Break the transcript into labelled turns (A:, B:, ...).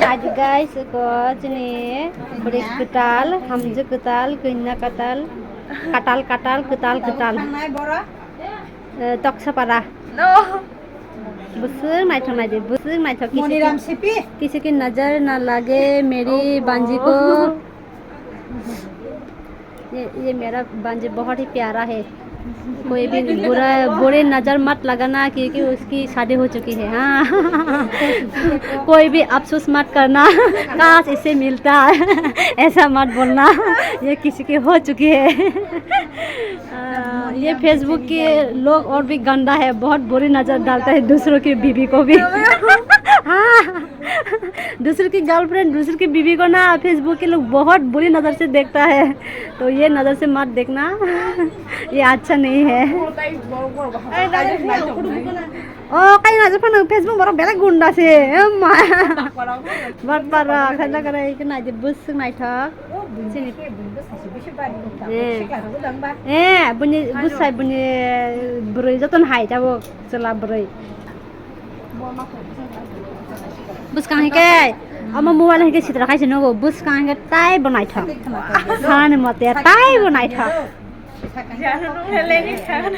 A: आज guys ko sini beri Kwtal, hamzah Kwtal, kunya Kwtal, Kwtal. Toksa para.
B: No.
A: बुसर माइथो किसी की नजर ना लगे मेरी बांजी को। ये मेरा बांजी बहुत ही प्यारा है, कोई भी बुरे नजर मत लगाना क्योंकि उसकी शादी हो चुकी है। हाँ कोई भी अफसोस मत करना काश इससे मिलता ऐसा मत बोलना, ये किसी की हो चुकी है। ये फेसबुक के लोग और भी गंदा है, बहुत बुरी नज़र डालता है दूसरों की बीवी को भी। हाँ दूसरों की गर्लफ्रेंड दूसरों की बीवी को ना फेसबुक के लोग बहुत बुरी नज़र से देखता है, तो ये नज़र से मत देखना, ये अच्छा नहीं है। Oh kayak nggak pernah Facebook baru belak gunda sih, emang. Bar kada kada ikan aja bus naik tak. Sini. Bunyi bus saya bunyi beri jatuh hai coba setelah beri. Bus kang ke, ama mobile ke citra kai sini go bus kang ke tai bonai tak. Kan mati tai bonai tak.
B: Jangan nunggu lagi kan.